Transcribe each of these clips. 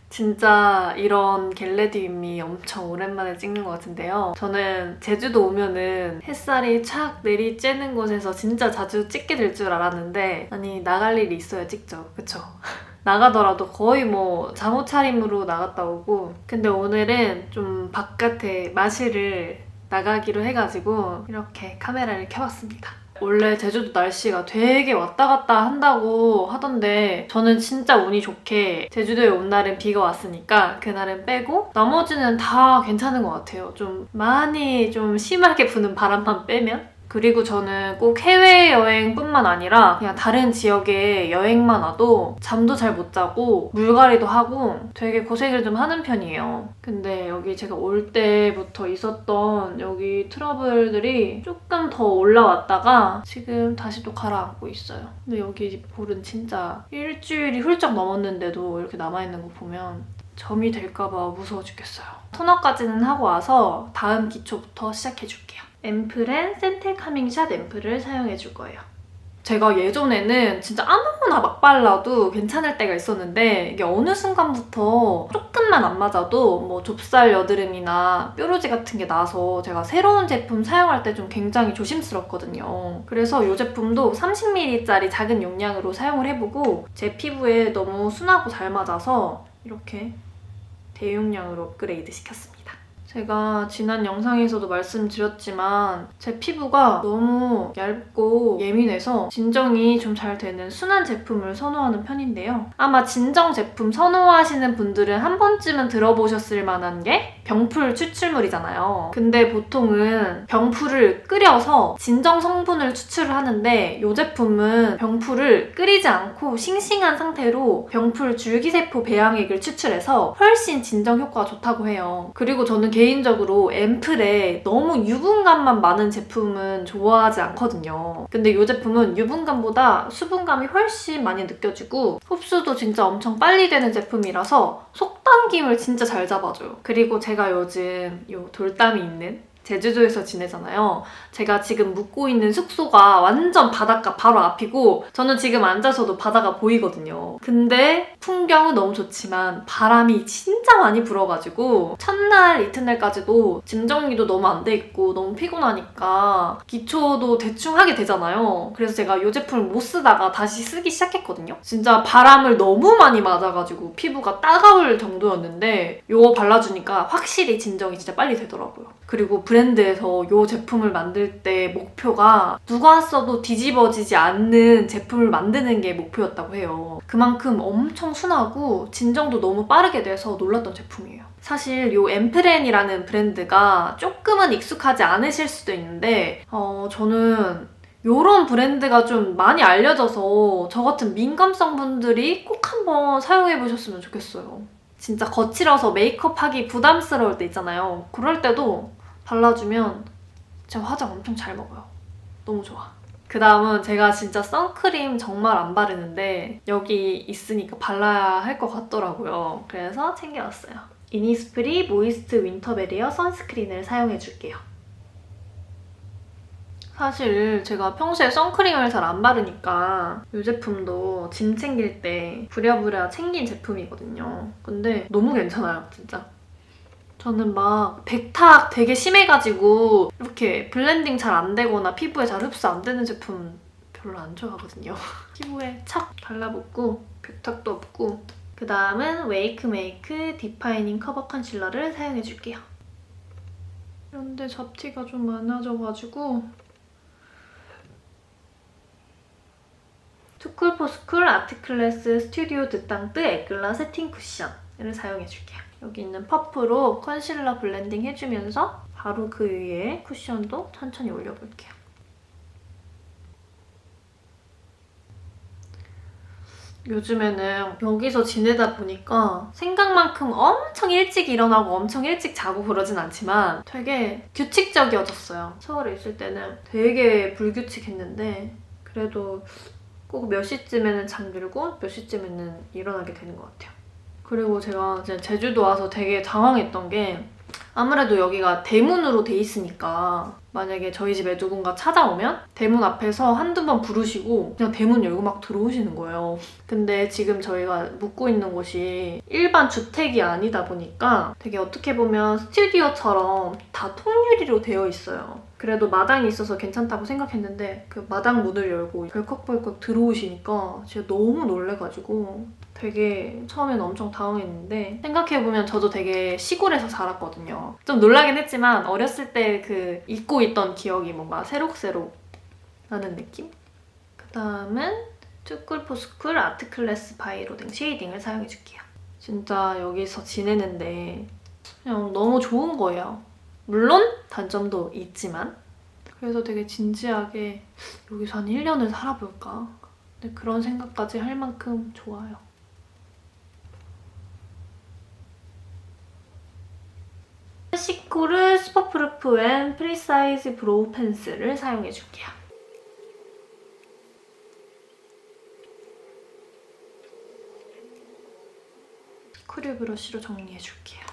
진짜 이런 겟레디윗미 엄청 오랜만에 찍는 것 같은데요. 저는 제주도 오면은 햇살이 착 내리쬐는 곳에서 진짜 자주 찍게 될 줄 알았는데 아니 나갈 일이 있어야 찍죠. 그쵸? 나가더라도 거의 뭐 잠옷 차림으로 나갔다 오고 근데 오늘은 좀 바깥에 마실을 나가기로 해가지고 이렇게 카메라를 켜봤습니다. 원래 제주도 날씨가 되게 왔다 갔다 한다고 하던데 저는 진짜 운이 좋게 제주도에 온 날은 비가 왔으니까 그날은 빼고 나머지는 다 괜찮은 것 같아요. 좀 많이 좀 심하게 부는 바람만 빼면? 그리고 저는 꼭 해외여행뿐만 아니라 그냥 다른 지역에 여행만 와도 잠도 잘 못 자고 물갈이도 하고 되게 고생을 좀 하는 편이에요. 근데 여기 제가 올 때부터 있었던 여기 트러블들이 조금 더 올라왔다가 지금 다시 또 가라앉고 있어요. 근데 여기 볼은 진짜 일주일이 훌쩍 넘었는데도 이렇게 남아있는 거 보면 점이 될까봐 무서워 죽겠어요. 토너까지는 하고 와서 다음 기초부터 시작해줄게요. 앰플앤 센텔 카밍샷 앰플을 사용해줄 거예요. 제가 예전에는 진짜 아무거나 막 발라도 괜찮을 때가 있었는데 이게 어느 순간부터 조금만 안 맞아도 뭐 좁쌀 여드름이나 뾰루지 같은 게 나서 제가 새로운 제품 사용할 때 좀 굉장히 조심스럽거든요. 그래서 이 제품도 30ml짜리 작은 용량으로 사용을 해보고 제 피부에 너무 순하고 잘 맞아서 이렇게 대용량으로 업그레이드 시켰습니다. 제가 지난 영상에서도 말씀드렸지만 제 피부가 너무 얇고 예민해서 진정이 좀 잘 되는 순한 제품을 선호하는 편인데요. 아마 진정 제품 선호하시는 분들은 한 번쯤은 들어보셨을 만한 게 병풀 추출물이잖아요. 근데 보통은 병풀을 끓여서 진정 성분을 추출을 하는데 이 제품은 병풀을 끓이지 않고 싱싱한 상태로 병풀 줄기세포 배양액을 추출해서 훨씬 진정 효과가 좋다고 해요. 그리고 저는 개인적으로 앰플에 너무 유분감만 많은 제품은 좋아하지 않거든요. 근데 이 제품은 유분감보다 수분감이 훨씬 많이 느껴지고 흡수도 진짜 엄청 빨리 되는 제품이라서 속당김을 진짜 잘 잡아줘요. 그리고 제가 요즘 이 돌담이 있는 제주도에서 지내잖아요. 제가 지금 묵고 있는 숙소가 완전 바닷가 바로 앞이고 저는 지금 앉아서도 바다가 보이거든요. 근데 풍경은 너무 좋지만 바람이 진짜 많이 불어가지고 첫날 이튿날까지도 짐 정리도 너무 안 돼 있고 너무 피곤하니까 기초도 대충 하게 되잖아요. 그래서 제가 이 제품을 못 쓰다가 다시 쓰기 시작했거든요. 진짜 바람을 너무 많이 맞아가지고 피부가 따가울 정도였는데 이거 발라주니까 확실히 진정이 진짜 빨리 되더라고요. 그리고 브랜드에서 이 제품을 만들 때 목표가 누가 써도 뒤집어지지 않는 제품을 만드는 게 목표였다고 해요. 그만큼 엄청 순하고 진정도 너무 빠르게 돼서 놀랐던 제품이에요. 사실 이 앰플앤이라는 브랜드가 조금은 익숙하지 않으실 수도 있는데 저는 이런 브랜드가 좀 많이 알려져서 저 같은 민감성 분들이 꼭 한번 사용해보셨으면 좋겠어요. 진짜 거칠어서 메이크업하기 부담스러울 때 있잖아요. 그럴 때도 발라주면 진짜 화장 엄청 잘 먹어요. 너무 좋아. 그 다음은 제가 진짜 선크림 정말 안 바르는데 여기 있으니까 발라야 할 것 같더라고요. 그래서 챙겨왔어요. 이니스프리 모이스트 윈터 베리어 선스크린을 사용해줄게요. 사실 제가 평소에 선크림을 잘 안 바르니까 이 제품도 짐 챙길 때 부랴부랴 챙긴 제품이거든요. 근데 너무 괜찮아요, 진짜. 저는 막 백탁 되게 심해가지고 이렇게 블렌딩 잘 안 되거나 피부에 잘 흡수 안 되는 제품 별로 안 좋아하거든요. 피부에 착 달라붙고 백탁도 없고 그 다음은 웨이크메이크 디파이닝 커버 컨실러를 사용해줄게요. 그런데 잡티가 좀 많아져가지고 투쿨포스쿨 아트클래스 스튜디오 드땅뜨 에글라 세팅 쿠션을 사용해줄게요. 여기 있는 퍼프로 컨실러 블렌딩 해주면서 바로 그 위에 쿠션도 천천히 올려볼게요. 요즘에는 여기서 지내다 보니까 생각만큼 엄청 일찍 일어나고 엄청 일찍 자고 그러진 않지만 되게 규칙적이어졌어요. 서울에 있을 때는 되게 불규칙했는데 그래도 꼭 몇 시쯤에는 잠들고 몇 시쯤에는 일어나게 되는 것 같아요. 그리고 제가 이제 제주도 와서 되게 당황했던 게 아무래도 여기가 대문으로 돼 있으니까 만약에 저희 집에 누군가 찾아오면 대문 앞에서 한두 번 부르시고 그냥 대문 열고 막 들어오시는 거예요. 근데 지금 저희가 묵고 있는 곳이 일반 주택이 아니다 보니까 되게 어떻게 보면 스튜디오처럼 다 통유리로 되어 있어요. 그래도 마당이 있어서 괜찮다고 생각했는데 그 마당 문을 열고 벌컥벌컥 들어오시니까 진짜 너무 놀래가지고 되게 처음엔 엄청 당황했는데 생각해보면 저도 되게 시골에서 살았거든요. 좀 놀라긴 했지만 어렸을 때 그 잊고 있던 기억이 뭔가 새록새록 나는 느낌? 그 다음은 투쿨포스쿨 아트클래스 바이로딩 쉐이딩을 사용해줄게요. 진짜 여기서 지내는데 그냥 너무 좋은 거예요. 물론 단점도 있지만 그래서 되게 진지하게 여기서 한 1년을 살아볼까? 근데 그런 생각까지 할 만큼 좋아요. 시코르 슈퍼프루프 앤 프리사이즈 브로우 펜슬을 사용해줄게요. 크류 브러쉬로 정리해줄게요.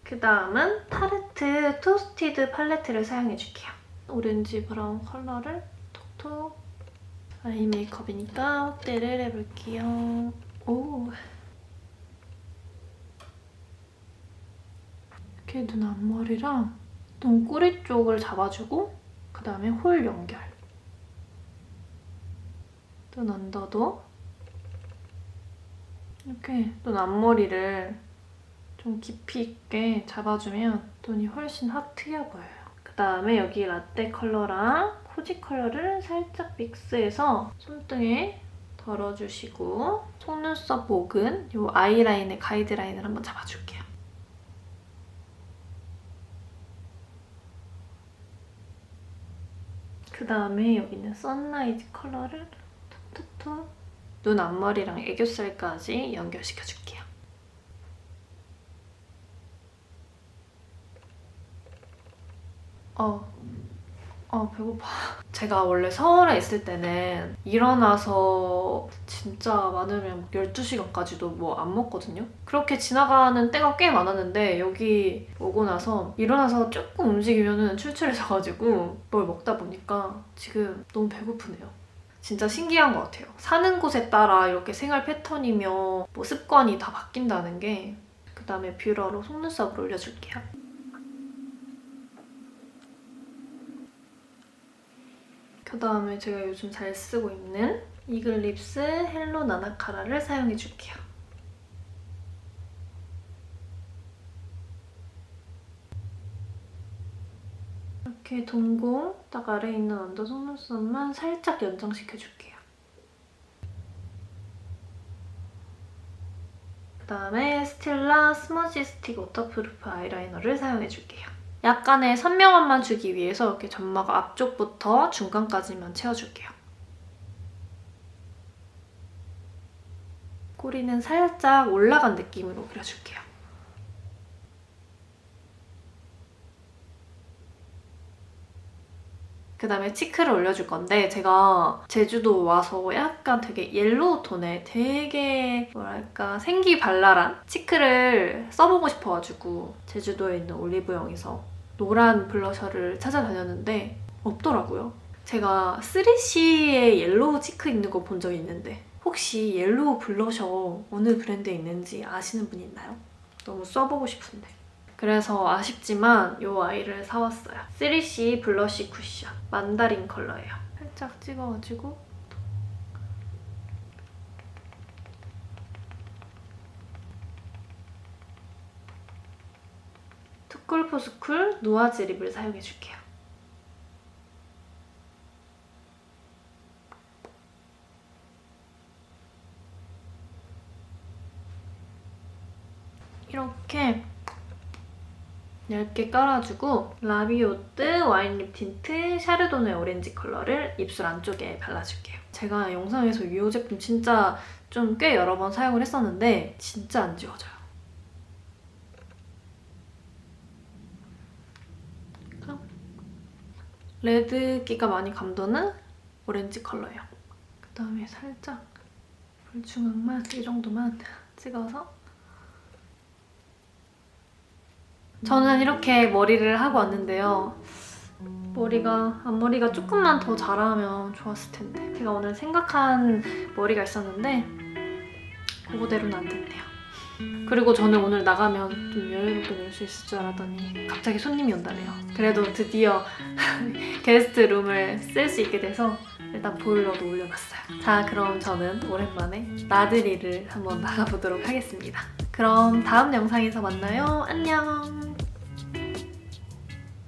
그 다음은 타르트 토스티드 팔레트를 사용해줄게요. 오렌지 브라운 컬러를 톡톡 아이 메이크업이니까 확대를 해볼게요. 오. 이렇게 눈 앞머리랑 눈꼬리 쪽을 잡아주고 그 다음에 홀 연결. 눈 언더도 이렇게 눈 앞머리를 좀 깊이 있게 잡아주면 눈이 훨씬 확 트여 보여요. 그 다음에 여기 라떼 컬러랑 코지 컬러를 살짝 믹스해서 손등에 덜어주시고 속눈썹 목은 이 아이라인의 가이드라인을 한번 잡아줄게요. 그 다음에 여기 있는 선라이즈 컬러를 톡톡톡 눈 앞머리랑 애교살까지 연결시켜줄게요. 배고파. 제가 원래 서울에 있을 때는 일어나서 진짜 많으면 12시간까지도 뭐 안 먹거든요? 그렇게 지나가는 때가 꽤 많았는데 여기 오고 나서 일어나서 조금 움직이면 출출해져가지고 뭘 먹다 보니까 지금 너무 배고프네요. 진짜 신기한 것 같아요. 사는 곳에 따라 이렇게 생활 패턴이며 뭐 습관이 다 바뀐다는 게. 그 다음에 뷰러로 속눈썹을 올려줄게요. 그 다음에 제가 요즘 잘 쓰고 있는 이글립스 헬로 나나카라를 사용해줄게요. 이렇게 동공 딱 아래에 있는 언더 속눈썹만 살짝 연장시켜줄게요. 그 다음에 스틸라 스머지 스틱 워터프루프 아이라이너를 사용해줄게요. 약간의 선명함만 주기 위해서 이렇게 점막 앞쪽부터 중간까지만 채워줄게요. 꼬리는 살짝 올라간 느낌으로 그려줄게요. 그 다음에 치크를 올려줄 건데 제가 제주도 와서 약간 되게 옐로우 톤의 되게 뭐랄까 생기발랄한 치크를 써보고 싶어가지고 제주도에 있는 올리브영에서 노란 블러셔를 찾아다녔는데 없더라고요. 제가 3CE의 옐로우 치크 있는 거 본 적이 있는데 혹시 옐로우 블러셔 어느 브랜드에 있는지 아시는 분 있나요? 너무 써보고 싶은데. 그래서 아쉽지만 이 아이를 사왔어요. 3CE 블러쉬 쿠션 만다린 컬러예요. 살짝 찍어가지고 투쿨포스쿨 누아즈 립을 사용해줄게요. 이렇게 얇게 깔아주고 라비오트 와인립 틴트 샤르도네 오렌지 컬러를 입술 안쪽에 발라줄게요. 제가 영상에서 이 제품 진짜 좀 꽤 여러 번 사용을 했었는데 진짜 안 지워져요. 레드기가 많이 감도는 오렌지 컬러예요. 그다음에 살짝 불중앙만 이 정도만 찍어서 저는 이렇게 머리를 하고 왔는데요. 앞머리가 조금만 더 자라면 좋았을 텐데 제가 오늘 생각한 머리가 있었는데 그거대로는 안 됐네요. 그리고 저는 오늘 나가면 좀 여유롭게 놀 수 있을 줄 알았더니 갑자기 손님이 온다네요. 그래도 드디어 게스트 룸을 쓸 수 있게 돼서 일단 보일러도 올려놨어요. 자, 그럼 저는 오랜만에 나들이를 한번 나가보도록 하겠습니다. 그럼 다음 영상에서 만나요. 안녕!